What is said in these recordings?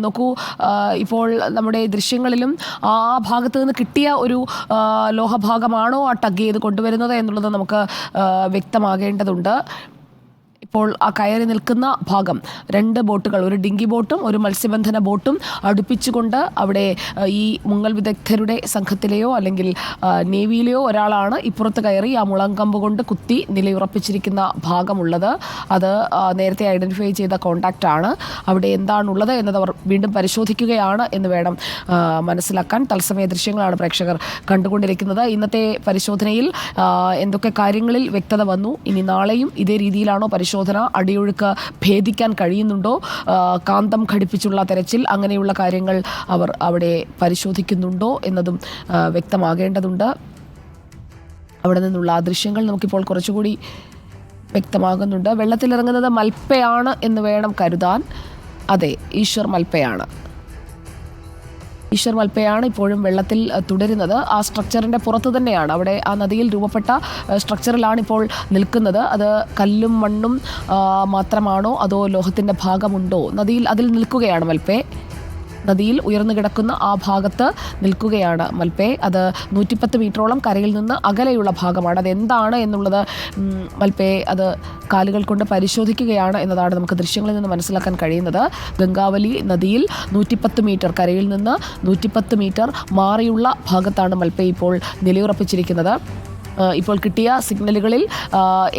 നോക്കൂ, ഇപ്പോൾ നമ്മുടെ ദൃശ്യങ്ങളിലും ആ ഭാഗത്ത് നിന്ന് കിട്ടിയ ഒരു ലോഹഭാഗമാണോ ആ ടഗ് ചെയ്ത് കൊണ്ടുവരുന്നത് എന്നുള്ളത് നമുക്ക് വ്യക്തമാകേണ്ടതുണ്ട്. ഇപ്പോൾ ആ കയറി നിൽക്കുന്ന ഭാഗം 2 ബോട്ടുകൾ, ഒരു ഡിങ്കി ബോട്ടും ഒരു മത്സ്യബന്ധന ബോട്ടും അടുപ്പിച്ചുകൊണ്ട് അവിടെ ഈ മുങ്ങൽ വിദഗ്ധരുടെ സംഘത്തിലെയോ അല്ലെങ്കിൽ നേവിയിലെയോ ഒരാളാണ് ഇപ്പുറത്ത് കയറി ആ മുളങ്കമ്പ് കൊണ്ട് കുത്തി നിലയുറപ്പിച്ചിരിക്കുന്ന ഭാഗമുള്ളത്. അത് നേരത്തെ ഐഡൻറ്റിഫൈ ചെയ്ത കോണ്ടാക്റ്റ് ആണ്. അവിടെ എന്താണുള്ളത് എന്നത് അവർ വീണ്ടും പരിശോധിക്കുകയാണ് എന്ന് വേണം മനസ്സിലാക്കാൻ. തത്സമയ ദൃശ്യങ്ങളാണ് പ്രേക്ഷകർ കണ്ടുകൊണ്ടിരിക്കുന്നത്. ഇന്നത്തെ പരിശോധനയിൽ എന്തൊക്കെ കാര്യങ്ങളിൽ വ്യക്തത വന്നു, ഇനി നാളെയും ഇതേ രീതിയിലാണോ പരിശോധന, അടിയൊഴുക്ക് ഭേദിക്കാൻ കഴിയുന്നുണ്ടോ, കാന്തം ഘടിപ്പിച്ചുള്ള തെരച്ചിൽ, അങ്ങനെയുള്ള കാര്യങ്ങൾ അവർ അവിടെ പരിശോധിക്കുന്നുണ്ടോ എന്നതും വ്യക്തമാകേണ്ടതുണ്ട്. അവിടെ നിന്നുള്ള ദൃശ്യങ്ങൾ നമുക്കിപ്പോൾ കുറച്ചുകൂടി വ്യക്തമാകുന്നുണ്ട്. വെള്ളത്തിലിറങ്ങുന്നത് മൽപ്പയാണ് എന്ന് വേണം കരുതാൻ. അതെ, ഈശ്വർ മൽപ്പയാണ്. ഈശ്വർ മൽപ്പയാണ് ഇപ്പോഴും വെള്ളത്തിൽ തുടരുന്നത്. ആ സ്ട്രക്ചറിൻ്റെ പുറത്ത് തന്നെയാണ്, അവിടെ ആ നദിയിൽ രൂപപ്പെട്ട സ്ട്രക്ചറിലാണ് ഇപ്പോൾ നിൽക്കുന്നത്. അത് കല്ലും മണ്ണും മാത്രമാണോ അതോ ലോഹത്തിൻ്റെ ഭാഗമുണ്ടോ? അതിൽ നിൽക്കുകയാണ് മൽപ്പേ. നദിയിൽ ഉയർന്നു കിടക്കുന്ന ആ ഭാഗത്ത് നിൽക്കുകയാണ് മൽപ്പേ. അത് 110 മീറ്ററോളം കരയിൽ നിന്ന് അകലെയുള്ള ഭാഗമാണ്. അതെന്താണ് എന്നുള്ളത് മൽപ്പേ അത് കാലുകൾ കൊണ്ട് പരിശോധിക്കുകയാണ് എന്നതാണ് നമുക്ക് ദൃശ്യങ്ങളിൽ നിന്ന് മനസ്സിലാക്കാൻ കഴിയുന്നത്. ഗംഗാവലി നദിയിൽ 110 മീറ്റർ, കരയിൽ നിന്ന് 110 മീറ്റർ മാറിയുള്ള ഭാഗത്താണ് മൽപ്പേ ഇപ്പോൾ നിലയുറപ്പിച്ചിരിക്കുന്നത്. ഇപ്പോൾ കിട്ടിയ സിഗ്നലുകളിൽ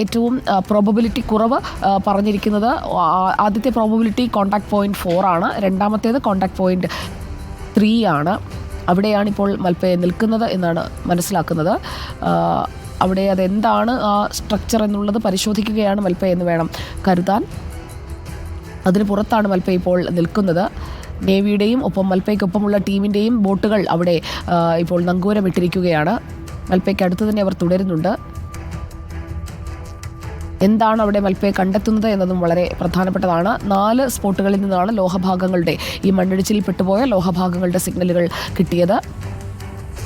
ഏറ്റവും പ്രോബബിലിറ്റി കുറവ് പറഞ്ഞിരിക്കുന്നത്, ആദ്യത്തെ പ്രോബബിലിറ്റി കോണ്ടാക്ട് പോയിൻറ്റ് 4 ആണ്, രണ്ടാമത്തേത് കോണ്ടാക്ട് പോയിൻറ്റ് 3 ആണ്. അവിടെയാണ് ഇപ്പോൾ മൽപ്പേ നിൽക്കുന്നത് എന്നാണ് മനസ്സിലാക്കുന്നത്. അവിടെ അതെന്താണ് ആ സ്ട്രക്ചർ എന്നുള്ളത് പരിശോധിക്കുകയാണ് മൽപ്പേ എന്ന് വേണം കരുതാൻ. അതിന് പുറത്താണ് മൽപ്പേ ഇപ്പോൾ നിൽക്കുന്നത്. നേവിയുടെയും ഒപ്പം മൽപ്പയ്ക്കൊപ്പമുള്ള ടീമിൻ്റെയും ബോട്ടുകൾ അവിടെ ഇപ്പോൾ നങ്കൂരമിട്ടിരിക്കുകയാണ്. മൽപ്പയ്ക്ക് അടുത്ത് തന്നെ അവർ തുടരുന്നുണ്ട്. എന്താണ് അവിടെ മൽപ്പയെ കണ്ടെത്തുന്നത് എന്നതും വളരെ പ്രധാനപ്പെട്ടതാണ്. 4 സ്പോട്ടുകളിൽ നിന്നാണ് ലോഹഭാഗങ്ങളുടെ, ഈ മണ്ണിടിച്ചിലിൽ പെട്ടുപോയ ലോഹഭാഗങ്ങളുടെ സിഗ്നലുകൾ കിട്ടിയത്.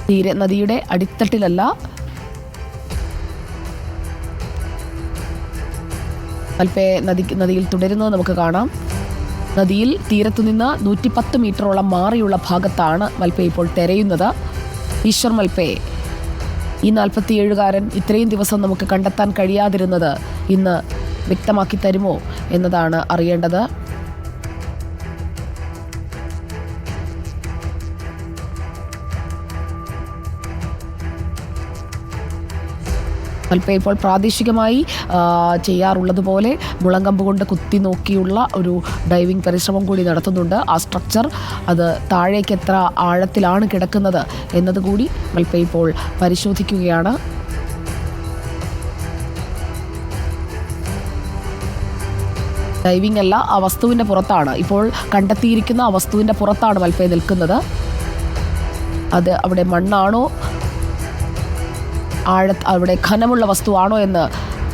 തീരെ നദിയുടെ അടിത്തട്ടിലല്ല. മൽപ്പയെ നദിയിൽ തുടരുന്നത് നമുക്ക് കാണാം. നദിയിൽ തീരത്തുനിന്ന് 110 മീറ്ററോളം മാറിയുള്ള ഭാഗത്താണ് മൽപ്പെ ഇപ്പോൾ തെരയുന്നത്. ഈശ്വർ മൽപ്പെ, ഈ 47കാരൻ ഇത്രയും ദിവസം നമുക്ക് കണ്ടെത്താൻ കഴിയാതിരുന്നത് ഇന്ന് വ്യക്തമാക്കി തരുമോ എന്നതാണ് അറിയേണ്ടത്. മൽപ്പെ ഇപ്പോൾ പ്രാദേശികമായി ചെയ്യാറുള്ളതുപോലെ മുളങ്കമ്പ് കൊണ്ട് കുത്തി നോക്കിയുള്ള ഒരു ഡൈവിംഗ് പരിശ്രമം കൂടി നടത്തുന്നുണ്ട്. ആ സ്ട്രക്ചർ അത് താഴേക്ക് എത്ര ആഴത്തിലാണ് കിടക്കുന്നത് എന്നതുകൂടി മൽപ്പെ ഇപ്പോൾ പരിശോധിക്കുകയാണ്. ഡൈവിംഗ് അല്ല, ആ വസ്തുവിൻ്റെ പുറത്താണ് ഇപ്പോൾ കണ്ടെത്തിയിരിക്കുന്ന, ആ വസ്തുവിൻ്റെ പുറത്താണ് മൽപ്പെ നിൽക്കുന്നത്. അത് അവിടെ മണ്ണാണോ അവിടെ ഖനമുള്ള വസ്തുവാണോ എന്ന്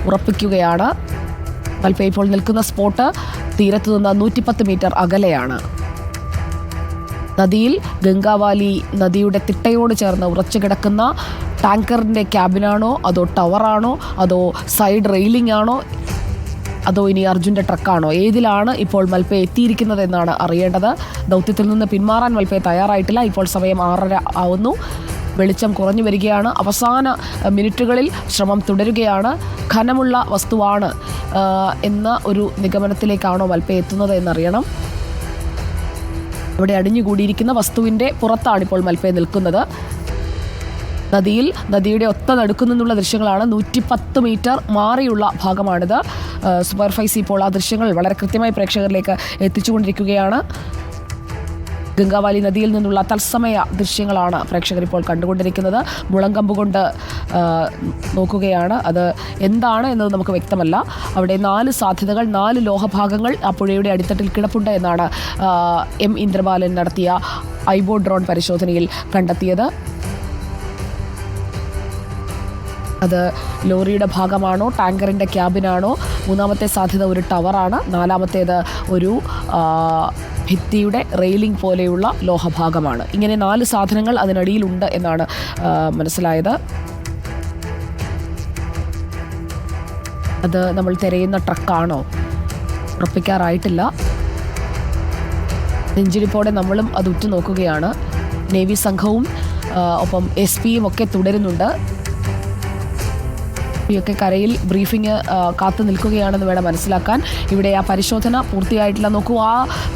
ഉറപ്പിക്കുകയാണ്. മൽപ്പെ ഇപ്പോൾ നിൽക്കുന്ന സ്പോട്ട് തീരത്തു നിന്ന് 110 മീറ്റർ അകലെയാണ്. നദിയിൽ ഗംഗാവാലി നദിയുടെ തിട്ടയോട് ചേർന്ന് ഉറച്ചു കിടക്കുന്ന ടാങ്കറിൻ്റെ ക്യാബിനാണോ അതോ ടവറാണോ അതോ സൈഡ് റെയിലിംഗ് ആണോ അതോ ഇനി അർജുൻ്റെ ട്രക്കാണോ, ഏതിലാണ് ഇപ്പോൾ മൽപ്പെ എത്തിയിരിക്കുന്നത് എന്നാണ് അറിയേണ്ടത്. ദൗത്യത്തിൽ നിന്ന് പിന്മാറാൻ മൽപ്പെ തയ്യാറായിട്ടില്ല. ഇപ്പോൾ സമയം 6:30 ആവുന്നു. വെളിച്ചം കുറഞ്ഞു വരികയാണ്. അവസാന മിനിറ്റുകളിൽ ശ്രമം തുടരുകയാണ്. ഖനമുള്ള വസ്തുവാണ് എന്ന ഒരു നിഗമനത്തിലേക്കാണോ മൽപ്പെ എത്തുന്നത് എന്നറിയണം. അവിടെ അടിഞ്ഞുകൂടിയിരിക്കുന്ന വസ്തുവിൻ്റെ പുറത്താണ് ഇപ്പോൾ മൽപ്പെ നിൽക്കുന്നത്. നദിയുടെ ഒത്ത നടുക്കു നിന്നുള്ള ദൃശ്യങ്ങളാണ്. 110 മീറ്റർ മാറിയുള്ള ഭാഗമാണിത്. സൂപ്പർഫൈസി ഇപ്പോൾ ആ ദൃശ്യങ്ങൾ വളരെ കൃത്യമായി പ്രേക്ഷകരിലേക്ക് എത്തിച്ചുകൊണ്ടിരിക്കുകയാണ്. ഗംഗാവാലി നദിയിൽ നിന്നുള്ള തത്സമയ ദൃശ്യങ്ങളാണ് പ്രേക്ഷകർ ഇപ്പോൾ കണ്ടുകൊണ്ടിരിക്കുന്നത്. മുളങ്കമ്പ് കൊണ്ട് നോക്കുകയാണ്. അത് എന്താണ് എന്നത് നമുക്ക് വ്യക്തമല്ല. അവിടെ 4 സാധ്യതകൾ, 4 ലോഹഭാഗങ്ങൾ ആ പുഴയുടെ അടിത്തട്ടിൽ കിടപ്പുണ്ട് എന്നാണ് എം ഇന്ദ്രബാലൻ നടത്തിയ ഐബോ ഡ്രോൺ പരിശോധനയിൽ കണ്ടെത്തിയത്. അത് ലോറിയുടെ ഭാഗമാണോ, ടാങ്കറിൻ്റെ ക്യാബിനാണോ? 3ാമത്തെ സാധ്യത ഒരു ടവറാണ്. 4ാമത്തേത് ഒരു ഭിത്തിയുടെ റെയിലിംഗ് പോലെയുള്ള ലോഹഭാഗമാണ്. ഇങ്ങനെ 4 സാധനങ്ങൾ അതിനടിയിലുണ്ട് എന്നാണ് മനസ്സിലായത്. അത് നമ്മൾ തിരയുന്ന ട്രക്കാണോ ഉറപ്പിക്കാറായിട്ടില്ല. നെഞ്ചിരിപ്പോടെ നമ്മളും അത് ഉറ്റുനോക്കുകയാണ്. നേവി സംഘവും ഒപ്പം SP-യും ഒക്കെ തുടരുന്നുണ്ട്. ഒക്കെ കരയിൽ ബ്രീഫിംഗ് കാത്തു നിൽക്കുകയാണെന്ന് വേണം മനസ്സിലാക്കാൻ. ഇവിടെ ആ പരിശോധന പൂർത്തിയായിട്ടില്ല. നോക്കൂ, ആ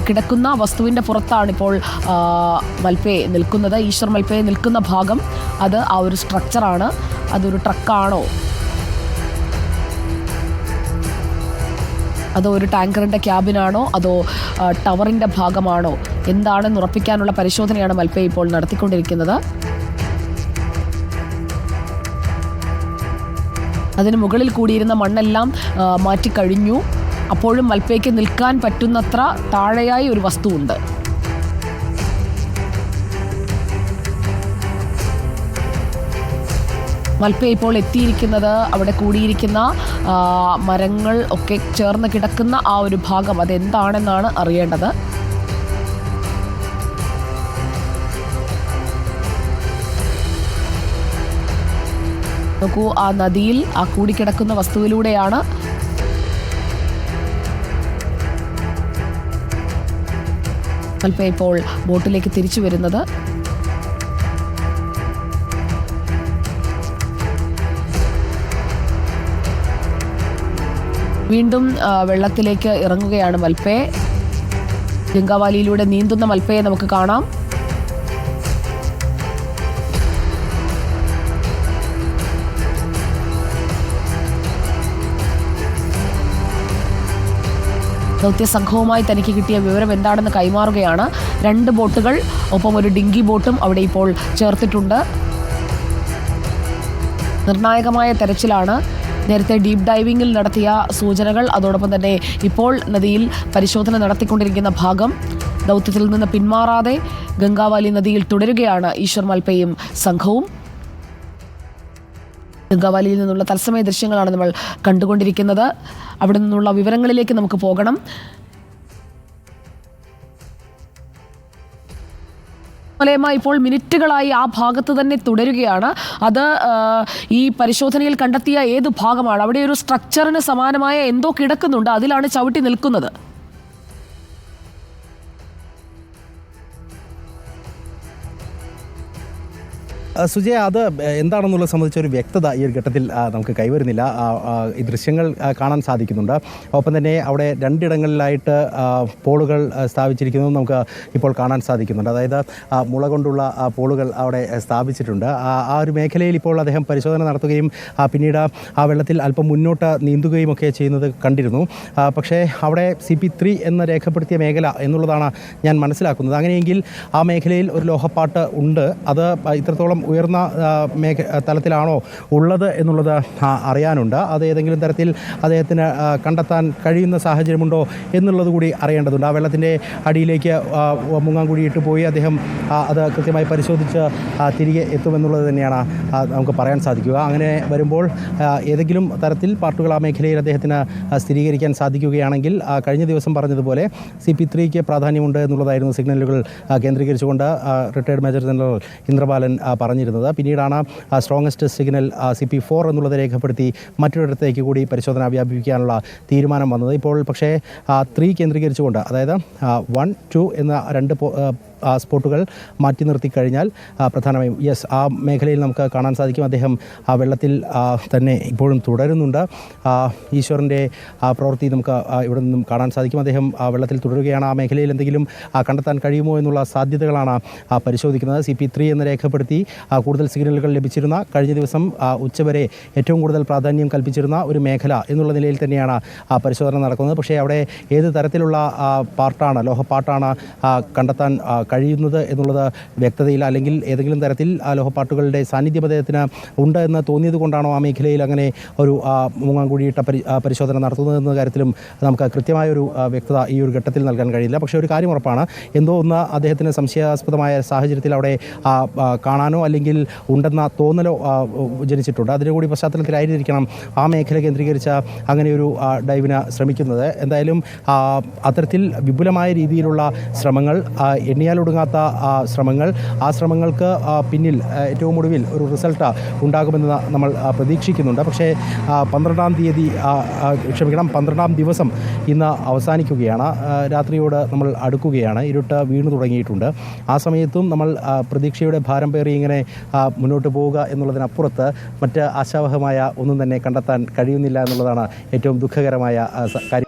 കിടക്കുന്ന വസ്തുവിൻ്റെ പുറത്താണിപ്പോൾ മൽപ്പെ നിൽക്കുന്നത്. ഈശ്വർ മൽപ്പെ നിൽക്കുന്ന ഭാഗം അത് ആ ഒരു സ്ട്രക്ചറാണ്. അതൊരു ട്രക്കാണോ അതോ ഒരു ടാങ്കറിൻ്റെ ക്യാബിനാണോ അതോ ടവറിൻ്റെ ഭാഗമാണോ എന്താണെന്ന് ഉറപ്പിക്കാനുള്ള പരിശോധനയാണ് മൽപ്പെ ഇപ്പോൾ നടത്തിക്കൊണ്ടിരിക്കുന്നത്. അതിന് മുകളിൽ കൂടിയിരുന്ന മണ്ണെല്ലാം മാറ്റിക്കഴിഞ്ഞു. അപ്പോഴും മൽപ്പയ്ക്ക് നിൽക്കാൻ പറ്റുന്നത്ര താഴെയായി ഒരു വസ്തുവുണ്ട്. മൽപ്പ ഇപ്പോൾ എത്തിയിരിക്കുന്നത് അവിടെ കൂടിയിരിക്കുന്ന മരങ്ങൾ ഒക്കെ ചേർന്ന് കിടക്കുന്ന ആ ഒരു ഭാഗം അതെന്താണെന്നാണ് അറിയേണ്ടത്. നോക്കൂ, ആ നദിയിൽ ആ കൂടിക്കിടക്കുന്ന വസ്തുവിലൂടെയാണ് മൽപ്പ ഇപ്പോൾ ബോട്ടിലേക്ക് തിരിച്ചു വരുന്നത്. വീണ്ടും വെള്ളത്തിലേക്ക് ഇറങ്ങുകയാണ് മൽപ്പെ. ഗംഗാവാലിയിലൂടെ നീന്തുന്ന മൽപ്പയെ നമുക്ക് കാണാം. ദൗത്യസംഘവുമായി തനിക്ക് കിട്ടിയ വിവരം എന്താണെന്ന് കൈമാറുകയാണ്. 2 ബോട്ടുകൾ ഒപ്പം ഒരു ഡിങ്കി ബോട്ടും അവിടെ ഇപ്പോൾ ചേർത്തിട്ടുണ്ട്. നിർണായകമായ തെരച്ചിലാണ്. നേരത്തെ ഡീപ്പ് ഡൈവിങ്ങിൽ നടത്തിയ സൂചനകൾ, അതോടൊപ്പം തന്നെ ഇപ്പോൾ നദിയിൽ പരിശോധന നടത്തിക്കൊണ്ടിരിക്കുന്ന ഭാഗം ദൗത്യത്തിൽ നിന്ന് പിന്മാറാതെ ഗംഗാവാലി നദിയിൽ തുടരുകയാണ് ഈശ്വർ മൽപ്പയും സംഘവും. ഗംഗാവാലിയിൽ നിന്നുള്ള തത്സമയ ദൃശ്യങ്ങളാണ് നമ്മൾ കണ്ടുകൊണ്ടിരിക്കുന്നത്. അവിടെ നിന്നുള്ള വിവരങ്ങളിലേക്ക് നമുക്ക് പോകണം. മലയമ്മ ഇപ്പോൾ മിനിറ്റുകളായി ആ ഭാഗത്ത് തന്നെ തുടരുകയാണ്. അത് ഈ പരിശോധനയിൽ കണ്ടെത്തിയ ഏത് ഭാഗമാണ്? അവിടെ ഒരു സ്ട്രക്ചറിന് സമാനമായ എന്തോ കിടക്കുന്നുണ്ട്, അതിലാണ് ചവിട്ടി നിൽക്കുന്നത്. സുജയ, അത് എന്താണെന്നുള്ളത് സംബന്ധിച്ചൊരു വ്യക്തത ഈ ഒരു ഘട്ടത്തിൽ നമുക്ക് കൈവരുന്നില്ല. ഈ ദൃശ്യങ്ങൾ കാണാൻ സാധിക്കുന്നുണ്ട്. ഒപ്പം തന്നെ അവിടെ 2 ഇടങ്ങളിലായിട്ട് പോളുകൾ സ്ഥാപിച്ചിരിക്കുന്നത് നമുക്ക് ഇപ്പോൾ കാണാൻ സാധിക്കുന്നുണ്ട്. അതായത് മുള കൊണ്ടുള്ള പോളുകൾ അവിടെ സ്ഥാപിച്ചിട്ടുണ്ട്. ആ ഒരു മേഖലയിൽ ഇപ്പോൾ അദ്ദേഹം പരിശോധന നടത്തുകയും പിന്നീട് ആ വെള്ളത്തിൽ അല്പം മുന്നോട്ട് നീന്തുകയും ഒക്കെ ചെയ്യുന്നത് കണ്ടിരുന്നു. പക്ഷേ അവിടെ CP3 എന്ന് രേഖപ്പെടുത്തിയ മേഖല എന്നുള്ളതാണ് ഞാൻ മനസ്സിലാക്കുന്നത്. അങ്ങനെയെങ്കിൽ ആ മേഖലയിൽ ഒരു ലോഹപ്പാട്ട് ഉണ്ട്. അത് ഇത്രത്തോളം ഉയർന്ന തലത്തിലാണോ ഉള്ളത് എന്നുള്ളത് അറിയാനുണ്ട്. അത് ഏതെങ്കിലും തരത്തിൽ അദ്ദേഹത്തിന് കണ്ടെത്താൻ കഴിയുന്ന സാഹചര്യമുണ്ടോ എന്നുള്ളത് കൂടി അറിയേണ്ടതുണ്ട്. ആ വെള്ളത്തിൻ്റെ അടിയിലേക്ക് മുങ്ങാങ്കുഴിയിട്ട് പോയി അദ്ദേഹം അത് കൃത്യമായി പരിശോധിച്ച് തിരികെ എത്തുമെന്നുള്ളത് തന്നെയാണ് നമുക്ക് പറയാൻ സാധിക്കുക. അങ്ങനെ വരുമ്പോൾ ഏതെങ്കിലും തരത്തിൽ പാർട്ടുകൾ ആ മേഖലയിൽ അദ്ദേഹത്തിന് സ്ഥിരീകരിക്കാൻ സാധിക്കുകയാണെങ്കിൽ കഴിഞ്ഞ ദിവസം പറഞ്ഞതുപോലെ CP3ക്ക് പ്രാധാന്യമുണ്ട് എന്നുള്ളതായിരുന്നു സിഗ്നലുകൾ കേന്ദ്രീകരിച്ചുകൊണ്ട് റിട്ടയർഡ് മേജർ ജനറൽ ഇന്ദ്രബാലൻ പറഞ്ഞിരുന്നത്. പിന്നീടാണ് സ്ട്രോങ്ങസ്റ്റ് സിഗ്നൽ CP4 എന്നുള്ളത് രേഖപ്പെടുത്തി മറ്റൊരിടത്തേക്ക് കൂടി പരിശോധന വ്യാപിപ്പിക്കാനുള്ള തീരുമാനം വന്നത്. ഇപ്പോൾ പക്ഷേ 3 കേന്ദ്രീകരിച്ചുകൊണ്ട്, അതായത് 1, 2 എന്ന 2 സ്പോട്ടുകൾ മാറ്റി നിർത്തി കഴിഞ്ഞാൽ പ്രധാനമായും ആ മേഖലയിൽ നമുക്ക് കാണാൻ സാധിക്കും അദ്ദേഹം ആ വെള്ളത്തിൽ തന്നെ ഇപ്പോഴും തുടരുന്നുണ്ട്. ഈശ്വറിൻ്റെ പ്രവൃത്തി നമുക്ക് ഇവിടെ നിന്നും കാണാൻ സാധിക്കും. അദ്ദേഹം വെള്ളത്തിൽ തുടരുകയാണ്. ആ മേഖലയിൽ എന്തെങ്കിലും കണ്ടെത്താൻ കഴിയുമോ എന്നുള്ള സാധ്യതകളാണ് പരിശോധിക്കുന്നത്. CP3 എന്ന് രേഖപ്പെടുത്തി കൂടുതൽ സിഗ്നലുകൾ ലഭിച്ചിരുന്ന, കഴിഞ്ഞ ദിവസം ഉച്ചവരെ ഏറ്റവും കൂടുതൽ പ്രാധാന്യം കൽപ്പിച്ചിരുന്ന ഒരു മേഖല എന്നുള്ള നിലയിൽ തന്നെയാണ് പരിശോധന നടക്കുന്നത്. പക്ഷേ അവിടെ ഏത് തരത്തിലുള്ള പാർട്ടാണ്, ലോഹപ്പാട്ടാണ് കണ്ടെത്താൻ കഴിയുന്നത് എന്നുള്ളത് വ്യക്തതയില്ല. അല്ലെങ്കിൽ ഏതെങ്കിലും തരത്തിൽ ലോഹപ്പാട്ടുകളുടെ സാന്നിധ്യം അദ്ദേഹത്തിന് ഉണ്ട് എന്ന് തോന്നിയത് കൊണ്ടാണോ ആ മേഖലയിൽ അങ്ങനെ ഒരു മുങ്ങാങ്കുഴിയിട്ട പരിശോധന നടത്തുന്നതെന്ന കാര്യത്തിലും നമുക്ക് കൃത്യമായൊരു വ്യക്തത ഈ ഒരു ഘട്ടത്തിൽ നൽകാൻ കഴിയില്ല. പക്ഷേ ഒരു കാര്യം ഉറപ്പാണ്, എന്തോ ഒന്ന് അദ്ദേഹത്തിന് സംശയാസ്പദമായ സാഹചര്യത്തിൽ അവിടെ കാണാനോ അല്ലെങ്കിൽ ഉണ്ടെന്ന തോന്നലോ ജനിച്ചിട്ടുണ്ട്. അതിൻ്റെ കൂടി പശ്ചാത്തലത്തിലായിരിക്കണം ആ മേഖല കേന്ദ്രീകരിച്ച അങ്ങനെയൊരു ഡൈവിന് ശ്രമിക്കുന്നത്. എന്തായാലും അത്തരത്തിൽ വിപുലമായ രീതിയിലുള്ള ശ്രമങ്ങൾ എണ്ണിയാൽ എണ്ണലൊടുങ്ങാത്ത ശ്രമങ്ങൾ, ആ ശ്രമങ്ങൾക്ക് പിന്നിൽ ഏറ്റവും ഒടുവിൽ ഒരു റിസൾട്ട് ഉണ്ടാകുമെന്ന് നമ്മൾ പ്രതീക്ഷിക്കുന്നുണ്ട്. പക്ഷേ 12ാം ദിവസം ഇന്ന് അവസാനിക്കുകയാണ്. രാത്രിയോട് നമ്മൾ അടുക്കുകയാണ്. ഇരുട്ട് വീണു തുടങ്ങിയിട്ടുണ്ട്. ആ സമയത്തും നമ്മൾ പ്രതീക്ഷയുടെ ഭാരം പേറി ഇങ്ങനെ മുന്നോട്ട് പോവുക എന്നുള്ളതിനപ്പുറത്ത് മറ്റ് ആശാവഹമായ ഒന്നും തന്നെ കണ്ടെത്താൻ കഴിയുന്നില്ല എന്നുള്ളതാണ് ഏറ്റവും ദുഃഖകരമായ കാര്യം.